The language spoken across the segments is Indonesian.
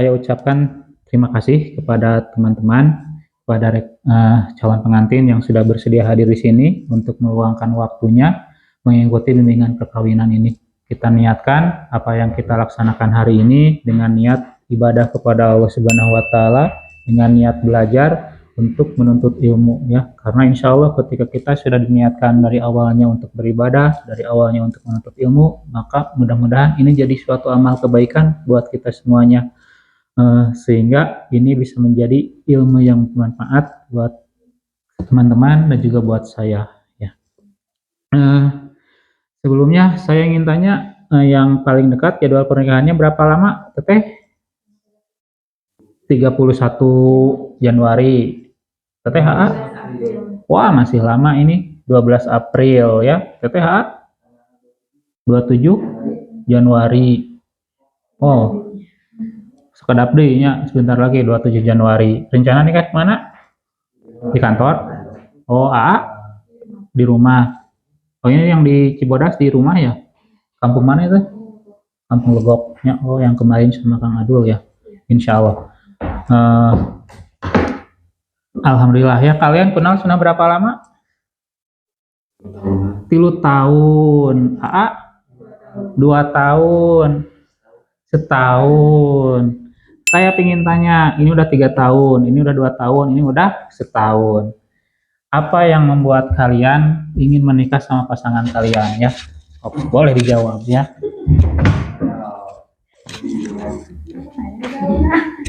Saya ucapkan terima kasih kepada teman-teman, kepada calon pengantin yang sudah bersedia hadir di sini untuk meluangkan waktunya mengikuti bimbingan perkawinan ini. Kita niatkan apa yang kita laksanakan hari ini dengan niat ibadah kepada Allah Subhanahu wa Ta'ala, dengan niat belajar untuk menuntut ilmu, ya. Karena insya Allah ketika kita sudah diniatkan dari awalnya untuk beribadah, dari awalnya untuk menuntut ilmu, maka mudah-mudahan ini jadi suatu amal kebaikan buat kita semuanya. Sehingga ini bisa menjadi ilmu yang bermanfaat buat teman-teman dan juga buat saya, ya. Sebelumnya saya ingin tanya, yang paling dekat jadwal pernikahannya berapa lama, Teteh? 31 Januari. Teteh HA? Wah, masih lama ini. 12 April ya. Teteh HA? 27 Januari. Oh, sekedap deh nya sebentar lagi 27 Januari. Rencana nikah mana? Di kantor? Oh, AA di rumah. Oh, ini yang di Cibodas di rumah ya? Kampung mana itu? Kampung Legoknya. Oh, yang kemarin sama Kang Adul ya. Insya Allah. Alhamdulillah ya. Kalian kenal sudah berapa lama? 3 tahun. AA 2 tahun. Setahun. Saya ingin tanya, ini udah 3 tahun, ini udah 2 tahun, ini udah setahun. Apa yang membuat kalian ingin menikah sama pasangan kalian ya? Oh, boleh dijawab ya.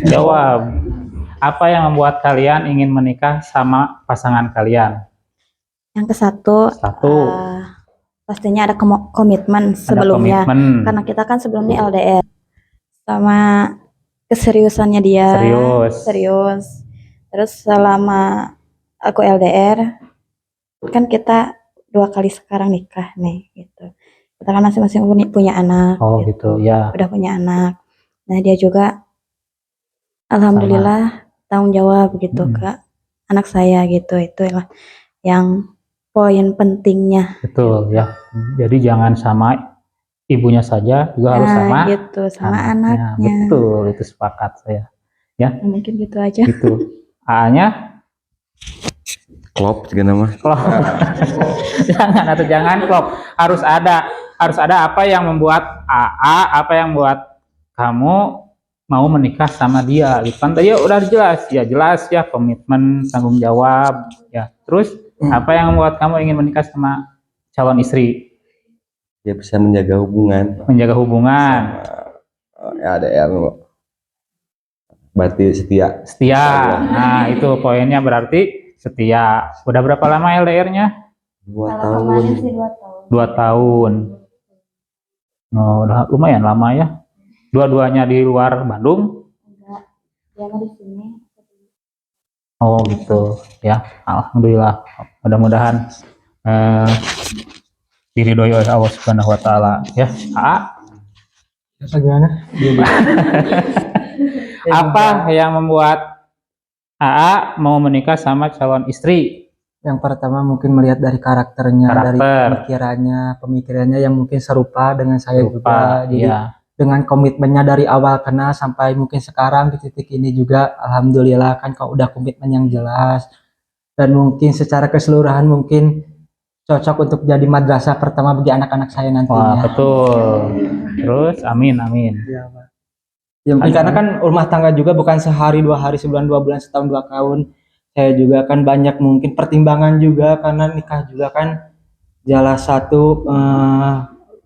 Jawab. Apa yang membuat kalian ingin menikah sama pasangan kalian? Yang ke-1, pastinya ada komitmen sebelumnya. Ada komitmen. Karena kita kan sebelumnya LDR. Sama keseriusannya dia. Serius. Terus selama aku LDR, kan kita 2 kali sekarang nikah nih, gitu. Kita kan masing-masing punya anak. Oh gitu ya. Udah punya anak. Nah dia juga alhamdulillah tanggung jawab gitu ke anak saya gitu. Itulah yang poin pentingnya. Betul ya. Jadi jangan sama ibunya saja, juga harus sama gitu, sama anaknya. Betul, itu sepakat saya. Ya. Mungkin gitu aja. Gitu. A-nya klop juga nama. Klop. jangan klop. Harus ada apa yang membuat AA, apa yang membuat kamu mau menikah sama dia. Kan tadi udah jelas ya, komitmen, tanggung jawab ya. Terus apa yang membuat kamu ingin menikah sama calon istri? Ya bisa menjaga hubungan. Ya ada yang berarti setia. Nah itu poinnya, berarti setia. Udah berapa lama LDR-nya? 2 tahun. 2 tahun. Oh, udah lumayan lama ya. Dua-duanya di luar Bandung? Enggak, dia di sini. Oh gitu ya. Alhamdulillah. Mudah-mudahan diridhoi oleh Allah Subhanahu wa Ta'ala ya. Bagaimana? Apa yang membuat AA mau menikah sama calon istri? Yang pertama mungkin melihat dari karakternya, dari pemikirannya yang mungkin serupa dengan saya juga. Jadi dengan komitmennya dari awal kenal sampai mungkin sekarang di titik ini juga alhamdulillah kan kau udah komitmen yang jelas. Dan mungkin secara keseluruhan mungkin cocok untuk jadi madrasah pertama bagi anak-anak saya nantinya. Wah, betul. Terus amin. Ya, Pak. Ya, mungkin karena kan rumah tangga juga bukan sehari 2 hari, sebulan 2 bulan, setahun 2 tahun. Saya juga kan banyak mungkin pertimbangan juga karena nikah juga kan salah satu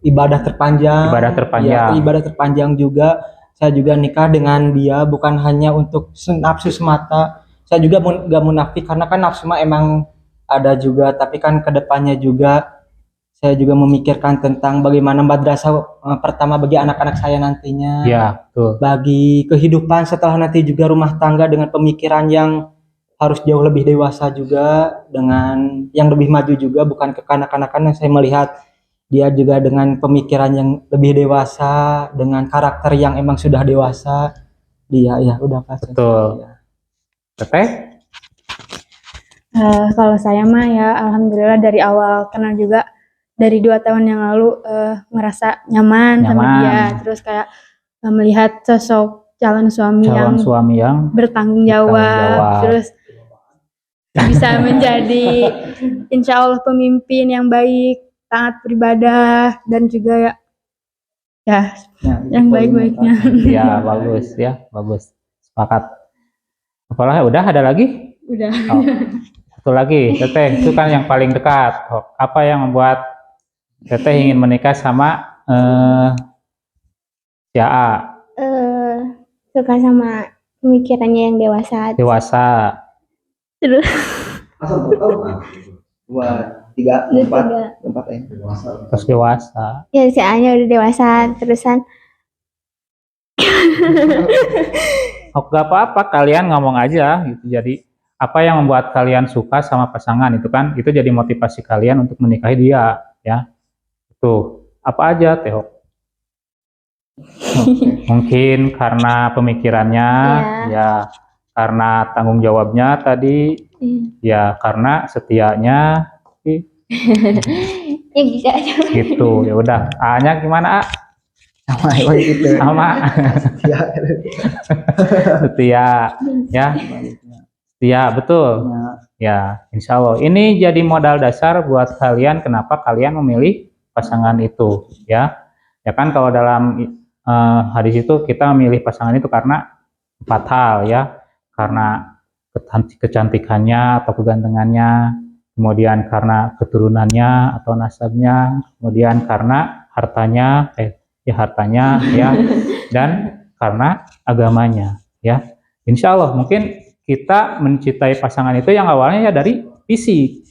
ibadah terpanjang. Ya, ibadah terpanjang juga. Saya juga nikah dengan dia bukan hanya untuk nafsu semata. Saya juga gak munafik karena kan nafsu mah emang ada juga, tapi kan kedepannya juga saya juga memikirkan tentang bagaimana madrasah pertama bagi anak-anak saya nantinya. Ya, betul. Bagi kehidupan setelah nanti juga rumah tangga dengan pemikiran yang harus jauh lebih dewasa juga, dengan yang lebih maju juga, bukan kekanak-kanakan. Yang saya melihat dia juga dengan pemikiran yang lebih dewasa, dengan karakter yang emang sudah dewasa. Dia ya udah pasti. Betul. Teteh? Kalau saya mah ya alhamdulillah dari awal kenal juga, dari 2 tahun yang lalu merasa nyaman sama dia. Terus kayak melihat sosok calon suami calon suami yang bertanggung jawab, terus bisa menjadi insya Allah pemimpin yang baik, taat beribadah, dan juga ya yang baik-baiknya. ya bagus ya, bagus, sepakat. Apalagi udah ada lagi? Udah. Oh, satu lagi, Teteh, itu kan yang paling dekat. Oh, apa yang membuat Teteh ingin menikah sama si AA? Suka sama pemikirannya yang dewasa. Dewasa. Terus Dua, tiga, Udah empat, tiga. empat ya. Terus dewasa. Ya si A-nya udah dewasa, terusan Oh, gak apa-apa, kalian ngomong aja gitu. Jadi apa yang membuat kalian suka sama pasangan itu kan, itu jadi motivasi kalian untuk menikahi dia, ya. Tuh, apa aja, Teh? Mungkin karena pemikirannya, ya karena tanggung jawabnya tadi, ya karena setianya, ya bisa aja. gitu. Ya udah, A-nya gimana, A? Sama. Setia, ya. Setia, betul. Ya, insya Allah. Ini jadi modal dasar buat kalian kenapa kalian memilih pasangan itu, ya. Ya kan kalau dalam hadis itu kita memilih pasangan itu karena 4 hal, ya. Karena kecantikannya atau kegantengannya, kemudian karena keturunannya atau nasabnya, kemudian karena hartanya, ya, dan karena agamanya, ya. Insya Allah mungkin kita mencintai pasangan itu yang awalnya ya dari fisik,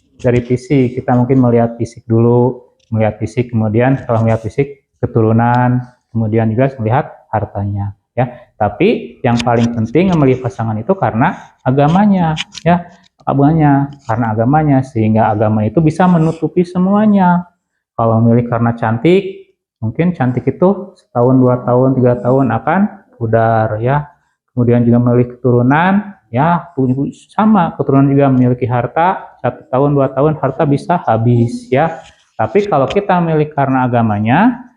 kita mungkin melihat fisik dulu, kemudian setelah melihat fisik keturunan, kemudian juga melihat hartanya, ya. Tapi yang paling penting memilih pasangan itu karena agamanya, ya, karena agamanya, sehingga agama itu bisa menutupi semuanya. Kalau memilih karena cantik, mungkin cantik itu setahun, 2 tahun, 3 tahun akan pudar, ya. Kemudian juga memilih keturunan, ya, sama, keturunan juga memiliki harta, 1 tahun, 2 tahun harta bisa habis, ya. Tapi kalau kita memilih karena agamanya,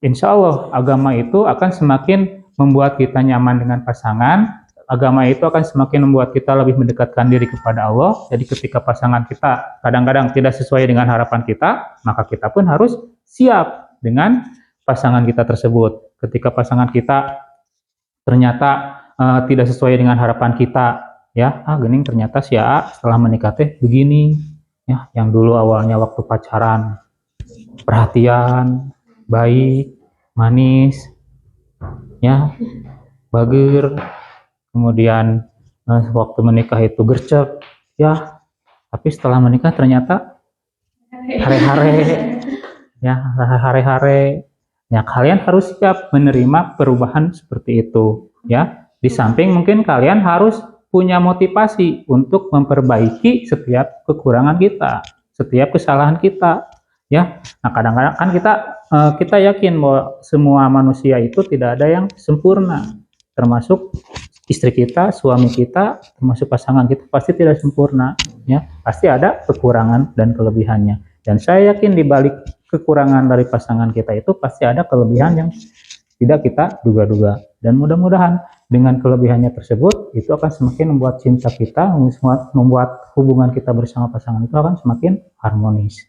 insya Allah agama itu akan semakin membuat kita nyaman dengan pasangan. Agama itu akan semakin membuat kita lebih mendekatkan diri kepada Allah. Jadi ketika pasangan kita kadang-kadang tidak sesuai dengan harapan kita, maka kita pun harus siap dengan pasangan kita tersebut. Ketika pasangan kita ternyata tidak sesuai dengan harapan kita, ya, gening ternyata si A setelah menikah teh begini, ya, yang dulu awalnya waktu pacaran perhatian, baik, manis, ya, bager, kemudian waktu menikah itu gercep, ya, tapi setelah menikah ternyata hare-hare, ya, hare-hare. Ya, kalian harus siap menerima perubahan seperti itu, ya. Di samping mungkin kalian harus punya motivasi untuk memperbaiki setiap kekurangan kita, setiap kesalahan kita, ya. Nah, kadang-kadang kan kita yakin bahwa semua manusia itu tidak ada yang sempurna, termasuk istri kita, suami kita, termasuk pasangan kita pasti tidak sempurna, ya. Pasti ada kekurangan dan kelebihannya. Dan saya yakin di balik kekurangan dari pasangan kita itu pasti ada kelebihan yang tidak kita duga-duga. Dan mudah-mudahan dengan kelebihannya tersebut itu akan semakin membuat cinta kita, membuat hubungan kita bersama pasangan itu akan semakin harmonis.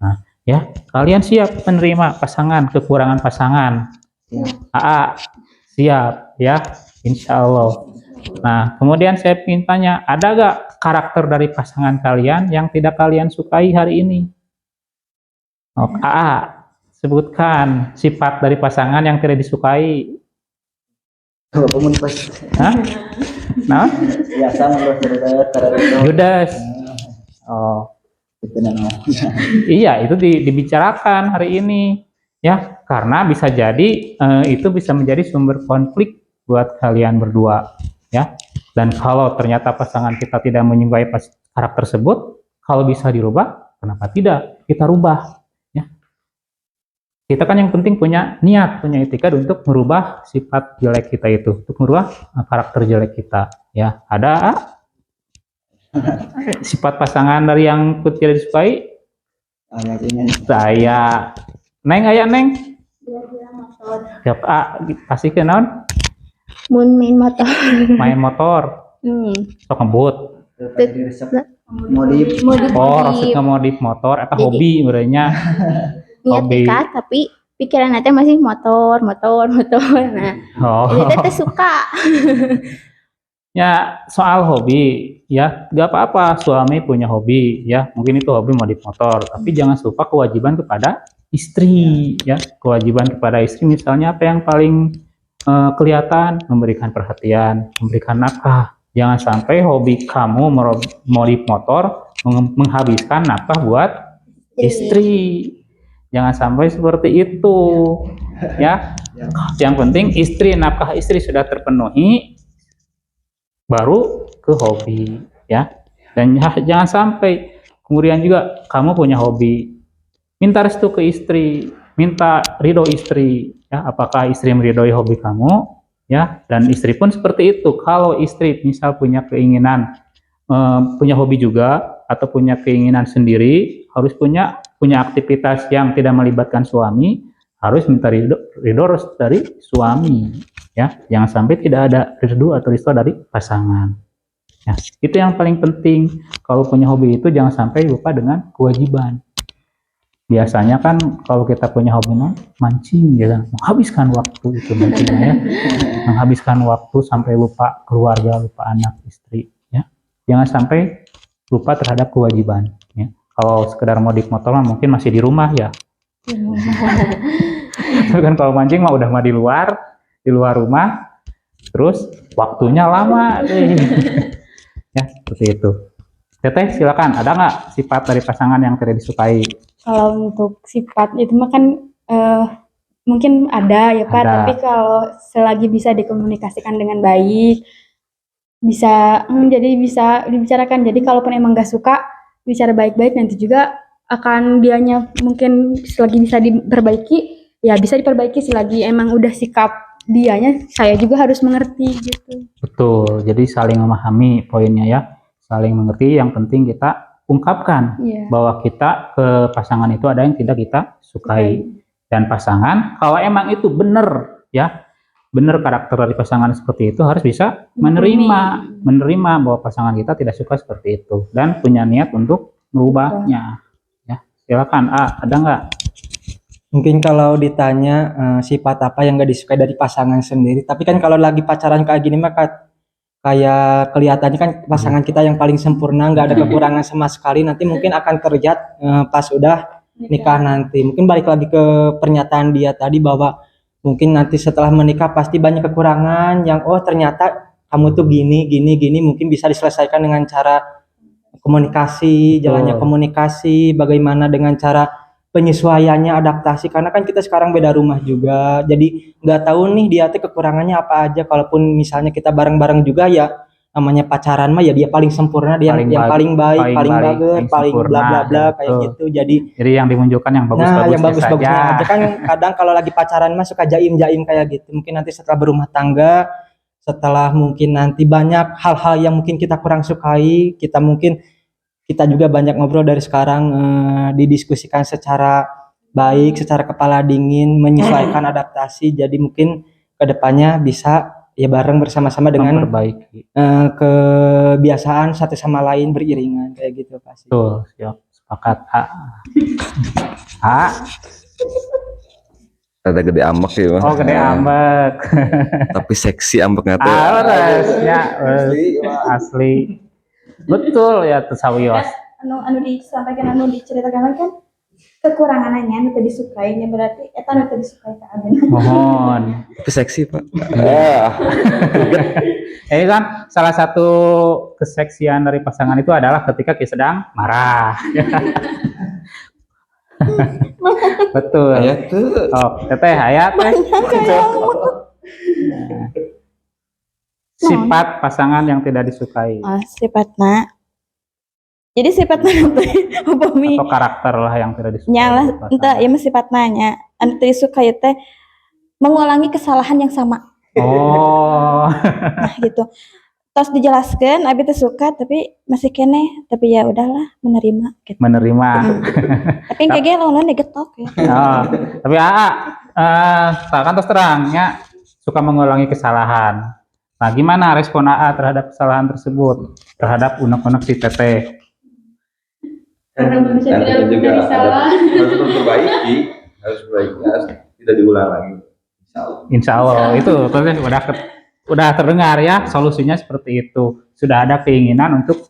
Nah, ya, kalian siap menerima pasangan, kekurangan pasangan, ya. AA siap, ya, insya Allah. Nah, kemudian saya ingin tanya, ada gak karakter dari pasangan kalian yang tidak kalian sukai hari ini? Oh, AA, sebutkan sifat dari pasangan yang tidak disukai. Hah? Nah? Biasa Judas. Oh. Iya, itu dibicarakan hari ini, ya, karena bisa jadi itu bisa menjadi sumber konflik buat kalian berdua, ya. Dan kalau ternyata pasangan kita tidak menyukai karakter tersebut, kalau bisa dirubah, kenapa tidak kita rubah, ya. Kita kan yang penting punya niat, punya itikad untuk merubah sifat jelek kita itu, untuk merubah karakter jelek kita, ya. Ada sifat pasangan dari yang tidak disukai? Saya, Neng, ayah Neng. Siap, kasih ke non. mun main motor. Main motor, sok ngebut. Modif Oh, maksud ngemodif motor eta hobi berenya. Niat Hobi. nikah tapi pikiran nanti masih motor. Nah, Oh. jadi teh suka. Ya, soal hobi, ya gak apa-apa suami punya hobi, ya mungkin itu hobi modif motor, tapi jangan lupa kewajiban kepada istri, ya kewajiban kepada istri misalnya apa yang paling kelihatan, memberikan perhatian, memberikan nafkah. Jangan sampai hobi kamu modif motor menghabiskan nafkah buat istri. Jangan sampai seperti itu, ya. Yang penting nafkah istri sudah terpenuhi, baru ke hobi, ya. Dan jangan sampai kemudian juga kamu punya hobi, minta restu ke istri, minta ridho istri, ya. Apakah istri meridhoi hobi kamu, ya? Dan istri pun seperti itu. Kalau istri misal punya keinginan, punya hobi juga atau punya keinginan sendiri, harus punya aktivitas yang tidak melibatkan suami, harus minta ridho dari suami. Ya, jangan sampai tidak ada restu atau restu dari pasangan. Ya, itu yang paling penting. Kalau punya hobi itu jangan sampai lupa dengan kewajiban. Biasanya kan kalau kita punya hobi mancing, ya kan, menghabiskan waktu itu mancingnya, ya, menghabiskan waktu sampai lupa keluarga, lupa anak, istri. Ya, jangan sampai lupa terhadap kewajiban. Ya, kalau sekedar modif motor mungkin masih di rumah ya. Tapi kan kalau mancing mah udah mah di luar rumah, terus waktunya lama deh. Ya, seperti itu. Teteh, silakan. Ada nggak sifat dari pasangan yang tidak disukai? Kalau untuk sifat itu mah kan mungkin ada ya Pak, Ada. tapi kalau selagi bisa dikomunikasikan dengan baik, jadi bisa dibicarakan. Jadi kalaupun emang nggak suka, bicara baik-baik, nanti juga akan dianya mungkin selagi bisa diperbaiki, ya bisa diperbaiki. Selagi emang udah sikap dianya, saya juga harus mengerti gitu. Betul, jadi saling memahami poinnya ya, saling mengerti. Yang penting kita ungkapkan Iya. bahwa kita ke pasangan itu ada yang tidak kita sukai. Dan pasangan, kalau emang itu benar ya, benar karakter dari pasangan seperti itu, harus bisa menerima bahwa pasangan kita tidak suka seperti itu dan punya niat untuk merubahnya. Ya, silakan. Ada nggak? Mungkin kalau ditanya sifat apa yang gak disukai dari pasangan sendiri, tapi kan kalau lagi pacaran kayak gini mah kayak kelihatannya kan pasangan kita yang paling sempurna, nggak ada kekurangan sama sekali. Nanti mungkin akan terlihat pas udah nikah nanti. Mungkin balik lagi ke pernyataan dia tadi bahwa mungkin nanti setelah menikah pasti banyak kekurangan yang ternyata kamu tuh gini, mungkin bisa diselesaikan dengan cara komunikasi, jalannya komunikasi, bagaimana dengan cara penyesuaiannya, adaptasi, karena kan kita sekarang beda rumah juga, jadi nggak tahu nih dia tuh kekurangannya apa aja. Kalaupun misalnya kita bareng-bareng juga, ya namanya pacaran mah ya dia paling sempurna, dia yang paling baik, paling bagus, paling bla bla bla kayak gitu. Jadi yang dimunculkan yang bagus-bagusnya yang bagus-bagusnya aja kan. Kadang kalau lagi pacaran mah suka jaim-jaim kayak gitu. Mungkin nanti setelah berumah tangga, setelah mungkin nanti banyak hal-hal yang mungkin kita kurang sukai, kita juga banyak ngobrol dari sekarang, didiskusikan secara baik, secara kepala dingin, menyesuaikan adaptasi. Jadi mungkin kedepannya bisa ya bareng bersama-sama dengan memperbaiki kebiasaan satu sama lain beriringan kayak gitu pasti. Betul, siap, sepakat. Ada gede ambek ya. Oh, gede ambek. Tapi seksi ambeknya tuh. Ya, asli. Betul ya, tersawiyos. Anu disampaikan, anu diceritakan kan kekurangannya anu tadi disukainya, berarti eta anu tadi disukai ka Aben. Mohon. Tapi seksi, Pak. Ini kan salah satu keseksian dari pasangan itu adalah ketika kita sedang marah. Betul. Ayat tuh. Oh, teteh hayat teh. Sifat pasangan yang tidak disukai. Sifatnya. Jadi sifatnya apa mi? Atau karakter lah yang tidak disukai. Nyalah, entah ya sifatnya nya. Anu teu disukai teh mengulangi kesalahan yang sama. Oh. Nah, gitu. Terus dijelaskan, abi teh suka tapi masih kene, tapi ya udahlah menerima gitu. Menerima. Tapi kayak gitu lo digetok ya. Oh, tapi kan terus terangnya suka mengulangi kesalahan. Nah, gimana respon AA terhadap kesalahan tersebut, terhadap unek-unek si Teteh? Karena manusia tidak juga dari salah. harus diperbaiki, harus tidak diulang lagi. Insya Allah itu Teteh udah terdengar ya, solusinya seperti itu. Sudah ada keinginan untuk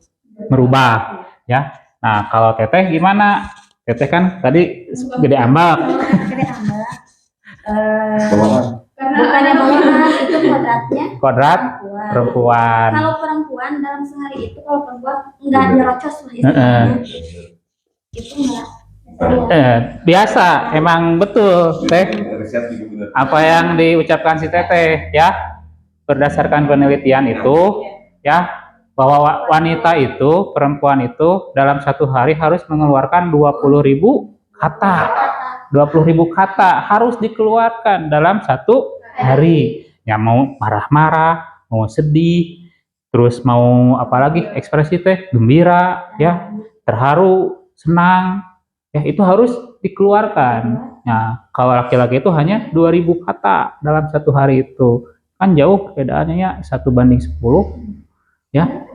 merubah ya. Nah, kalau Teteh gimana? Teteh kan tadi gede ambak. Bukannya bawahan itu kodratnya Kodrat perempuan. Kalau perempuan dalam sehari itu kalau perempuan nggak nyerocos lah istilahnya. Itu enggak. Biasa, emang betul Teh. Apa yang diucapkan si Teteh ya, berdasarkan penelitian itu ya, bahwa wanita itu, perempuan itu dalam satu hari harus mengeluarkan 20.000 kata. 20.000 kata harus dikeluarkan dalam satu hari. Ya mau marah-marah, mau sedih, terus mau apalagi ekspresi Teh, gembira ya, terharu, senang. Ya itu harus dikeluarkan. Nah, kalau laki-laki itu hanya 2.000 kata dalam satu hari itu. Kan jauh perbedaannya ya, 1:10 ya.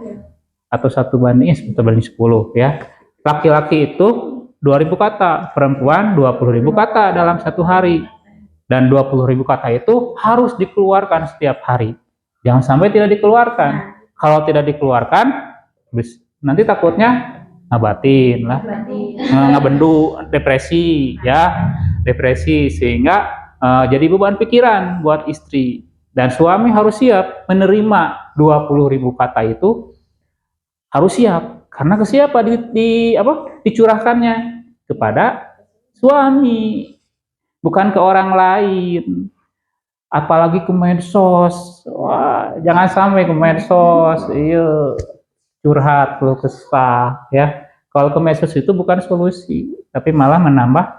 Atau 1:10 ya. Laki-laki itu 2.000 kata, perempuan 20.000 kata dalam satu hari. Dan 20.000 kata itu harus dikeluarkan setiap hari. Jangan sampai tidak dikeluarkan. Kalau tidak dikeluarkan, nanti takutnya ngabatin lah, ngabendu, depresi ya, depresi sehingga jadi beban pikiran buat istri. Dan suami harus siap menerima 20.000 kata itu, harus siap karena ke siapa dicurahkannya kepada suami, bukan ke orang lain. Apalagi ke medsos. Wah, jangan sampai ke medsos. Iya, curhat, keluh kesah ya. Kalau ke medsos itu bukan solusi, tapi malah menambah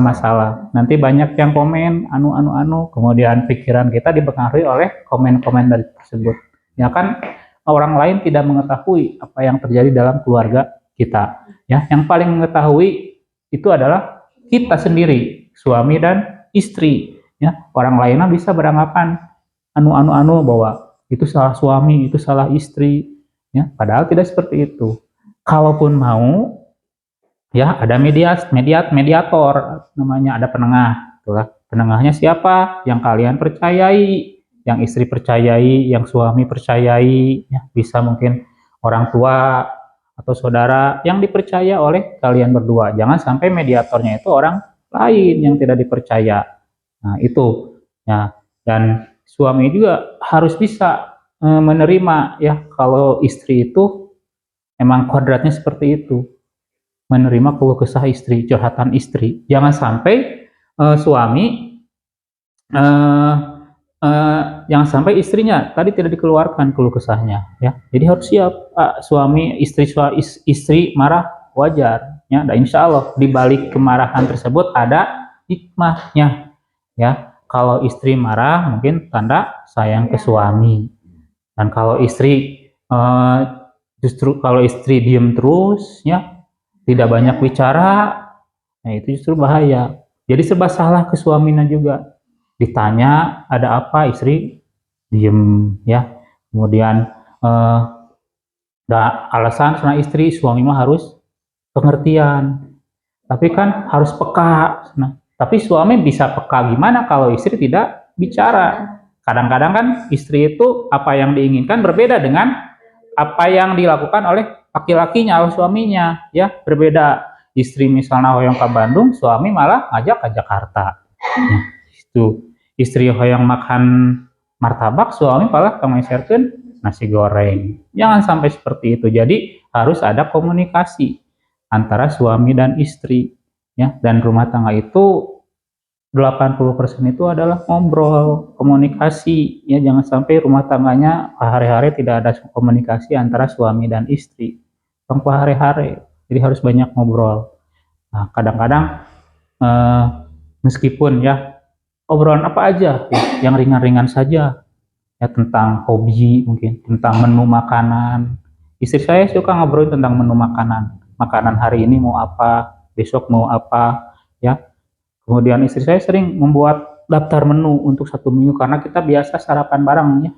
masalah. Nanti banyak yang komen anu, kemudian pikiran kita dipengaruhi oleh komen-komen dari tersebut. Ya kan, orang lain tidak mengetahui apa yang terjadi dalam keluarga kita. Ya, yang paling mengetahui itu adalah kita sendiri, suami dan istri. Ya, orang lainnya bisa beranggapan anu bahwa itu salah suami, itu salah istri. Ya, padahal tidak seperti itu. Kalaupun mau, ya ada mediator, namanya ada penengah. Itulah penengahnya siapa? Yang kalian percayai, yang istri percayai, yang suami percayai. Ya, bisa mungkin orang tua atau saudara yang dipercaya oleh kalian berdua. Jangan sampai mediatornya itu orang lain yang tidak dipercaya. Nah itu ya, dan suami juga harus bisa menerima ya kalau istri itu emang kodratnya seperti itu, menerima keluh kesah istri, curhatan istri. Jangan sampai suami jangan sampai istrinya tadi tidak dikeluarkan keluh kesahnya ya. Jadi harus siap, suami istri marah wajar ya, dan insya Allah di balik kemarahan tersebut ada hikmahnya. Ya, kalau istri marah mungkin tanda sayang ke suami. Dan kalau istri kalau istri diam terus ya, tidak banyak bicara, nah itu justru bahaya. Jadi serba salah ke suaminya juga. Ditanya ada apa, istri diam ya. Kemudian alasan sama istri, suami mah harus pengertian. Tapi kan harus peka. Nah, tapi suami bisa peka gimana kalau istri tidak bicara? Kadang-kadang kan istri itu apa yang diinginkan berbeda dengan apa yang dilakukan oleh laki-lakinya, oleh suaminya, ya berbeda. Istri misalnya hoyong ke Bandung, suami malah ngajak ke Jakarta. Nah, itu istri hoyong makan martabak, suami malah kemaserkeun nasi goreng. Jangan sampai seperti itu. Jadi harus ada komunikasi antara suami dan istri. Ya, dan rumah tangga itu 80% itu adalah ngobrol, komunikasi. Ya, jangan sampai rumah tangganya hari-hari tidak ada komunikasi antara suami dan istri. Sampai hari-hari. Jadi harus banyak ngobrol. Nah, kadang-kadang meskipun ya obrolan apa aja ya, yang ringan-ringan saja. Ya, tentang hobi mungkin, tentang menu makanan. Istri saya suka ngobrolin tentang menu makanan. Makanan hari ini mau apa, besok mau apa, ya. Kemudian istri saya sering membuat daftar menu untuk 1 minggu karena kita biasa sarapan bareng ya.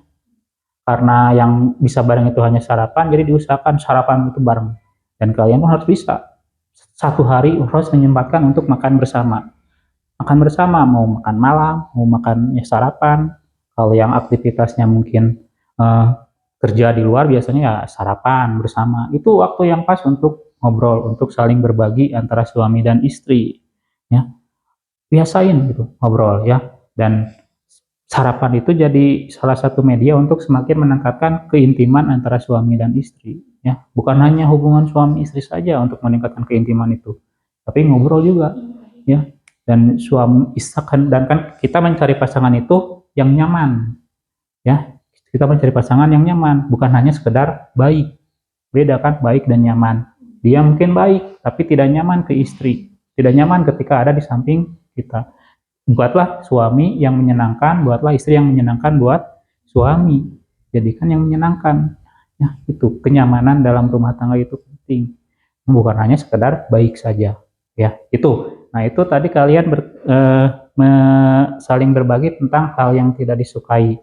karena yang bisa bareng itu hanya sarapan, jadi diusahakan sarapan itu bareng. Dan kalian pun harus bisa satu hari harus menyempatkan untuk makan bersama. Makan bersama, mau makan malam, mau makan sarapan. Kalau yang aktivitasnya mungkin kerja di luar, biasanya ya sarapan bersama. Itu waktu yang pas untuk ngobrol, untuk saling berbagi antara suami dan istri. Ya, biasain gitu ngobrol ya. Dan sarapan itu jadi salah satu media untuk semakin meningkatkan keintiman antara suami dan istri ya, bukan hanya hubungan suami istri saja untuk meningkatkan keintiman itu, tapi ngobrol juga ya. Dan suami istri dan kan kita mencari pasangan itu yang nyaman ya, kita mencari pasangan yang nyaman, bukan hanya sekedar baik. Beda kan baik dan nyaman. Dia mungkin baik tapi tidak nyaman ke istri, tidak nyaman ketika ada di samping kita. Buatlah suami yang menyenangkan, buatlah istri yang menyenangkan buat suami. Jadikan yang menyenangkan. Ya, itu kenyamanan dalam rumah tangga itu penting. Bukan hanya sekedar baik saja. Ya, itu. Nah, itu tadi kalian saling berbagi tentang hal yang tidak disukai.